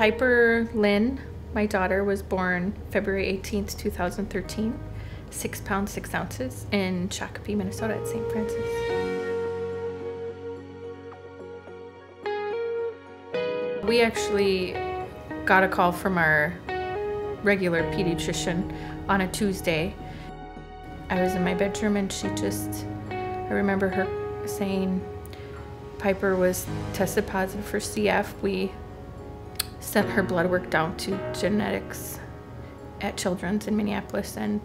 Piper Lynn, my daughter, was born February 18th, 2013, 6 pounds, 6 ounces in Shakopee, Minnesota at St. Francis. We actually got a call from our regular pediatrician on a Tuesday. I was in my bedroom and I remember her saying Piper was tested positive for CF. We sent her blood work down to genetics at Children's in Minneapolis, and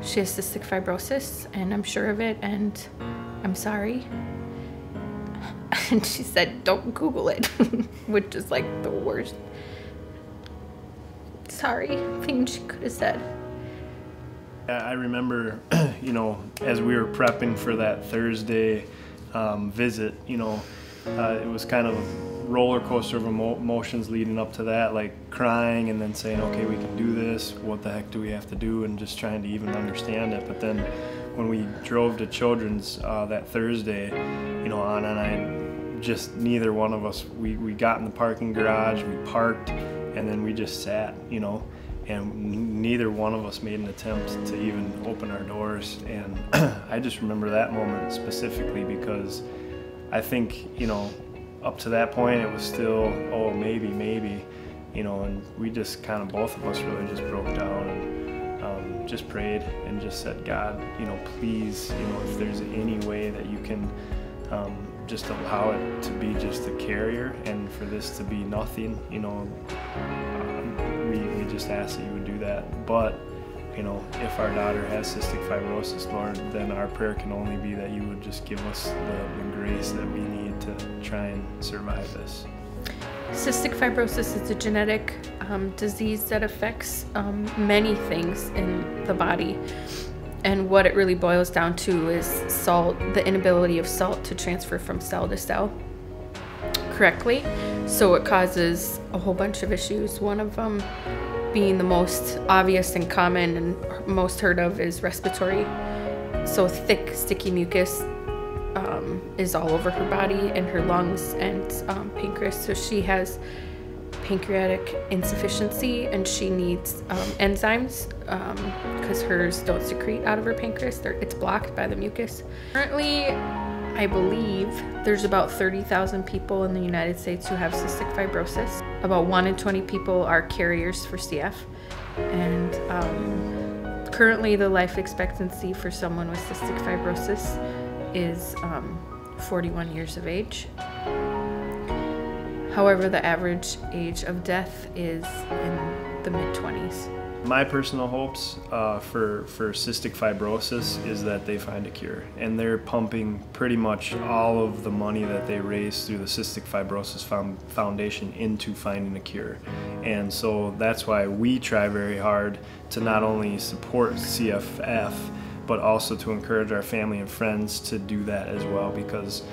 she has cystic fibrosis, and I'm sure of it, and I'm sorry. And she said, don't Google it, which is like the worst sorry thing she could have said. I remember, you know, as we were prepping for that Thursday visit, you know, it was kind of a roller coaster of emotions leading up to that, like crying and then saying, okay, we can do this, what the heck do we have to do, and just trying to even understand it. But then when we drove to Children's that Thursday, you know, Anna and I, just neither one of us, we got in the parking garage, we parked, and then we just sat, you know, and neither one of us made an attempt to even open our doors. And I just remember that moment specifically because I think, you know, up to that point it was still, oh, maybe, you know, and we just kind of, both of us really just broke down and just prayed and just said, God, you know, please, you know, if there's any way that you can just allow it to be just a carrier and for this to be nothing, you know, we just ask that you would do that. But, you know, if our daughter has cystic fibrosis, Lord, then our prayer can only be that you would just give us the grace that we need to try and survive this. Cystic fibrosis is a genetic disease that affects many things in the body. And what it really boils down to is salt, the inability of salt to transfer from cell to cell correctly. So it causes a whole bunch of issues. One of them being the most obvious and common and most heard of is respiratory. So thick, sticky mucus is all over her body and her lungs and pancreas. So she has pancreatic insufficiency and she needs enzymes because hers don't secrete out of her pancreas. It's blocked by the mucus. Currently, I believe there's about 30,000 people in the United States who have cystic fibrosis. About 1 in 20 people are carriers for CF. And currently the life expectancy for someone with cystic fibrosis is 41 years of age. However, the average age of death is in the mid-20s. My personal hopes for cystic fibrosis is that they find a cure, and they're pumping pretty much all of the money that they raise through the Cystic Fibrosis Foundation into finding a cure. And so that's why we try very hard to not only support CFF, but also to encourage our family and friends to do that as well, because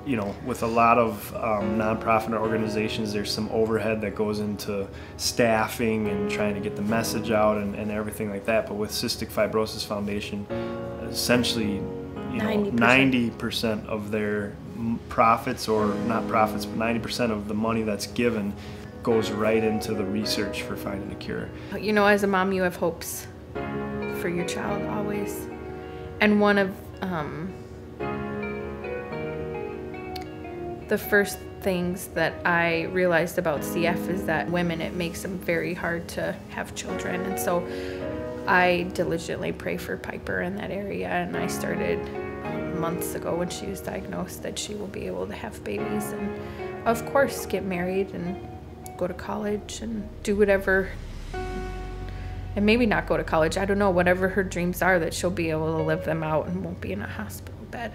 you know, with a lot of nonprofit organizations, there's some overhead that goes into staffing and trying to get the message out and everything like that. But with Cystic Fibrosis Foundation, essentially, you know, 90% of their profits, or not profits, but 90% of the money that's given goes right into the research for finding a cure. You know, as a mom, you have hopes for your child always. And one of the first things that I realized about CF is that women, it makes them very hard to have children. And so I diligently pray for Piper in that area. And I started months ago when she was diagnosed that she will be able to have babies and, of course, get married and go to college and do whatever, and maybe not go to college, I don't know, whatever her dreams are, that she'll be able to live them out and won't be in a hospital bed.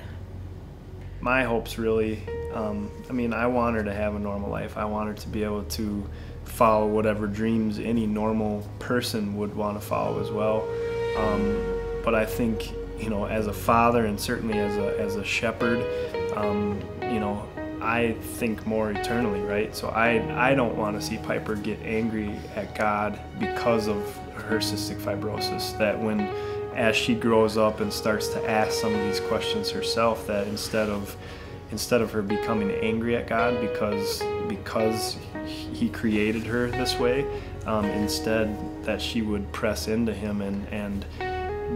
My hopes really, I mean, I want her to have a normal life. I want her to be able to follow whatever dreams any normal person would want to follow as well. But I think, you know, as a father and certainly as a shepherd, you know, I think more eternally, right? So I don't want to see Piper get angry at God because of her cystic fibrosis, that when as she grows up and starts to ask some of these questions herself, that instead of her becoming angry at God because he created her this way. Instead, that she would press into him and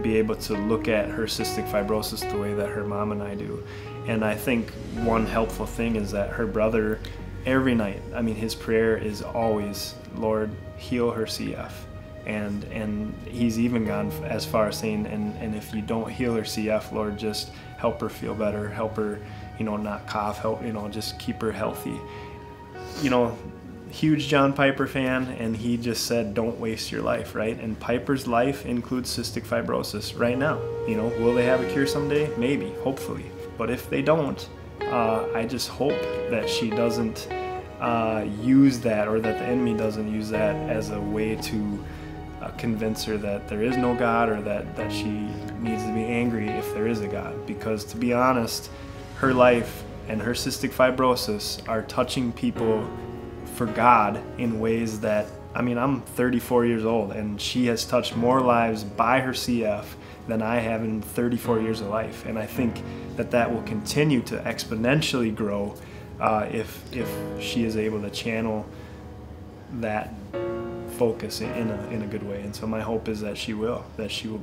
be able to look at her cystic fibrosis the way that her mom and I do. And I think one helpful thing is that her brother, every night, I mean, his prayer is always, Lord, heal her CF. And he's even gone as far as saying, and if you don't heal her CF, Lord, just help her feel better, help her, not cough, help, just keep her healthy. Huge John Piper fan, and he just said, don't waste your life, right? And Piper's life includes cystic fibrosis right now. Will they have a cure someday? Maybe, hopefully. But if they don't, I just hope that she doesn't use that, or that the enemy doesn't use that as a way to convince her that there is no God, or that she needs to be angry if there is a God. Because to be honest, her life and her cystic fibrosis are touching people for God in ways that, I'm 34 years old, and she has touched more lives by her CF than I have in 34 years of life. And I think that will continue to exponentially grow if she is able to channel that focus in a good way. And so my hope is that she will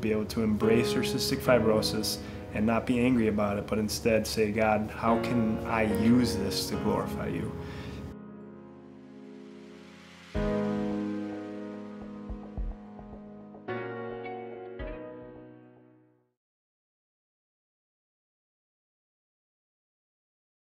be able to embrace her cystic fibrosis and not be angry about it, but instead say, God, how can I use this to glorify you?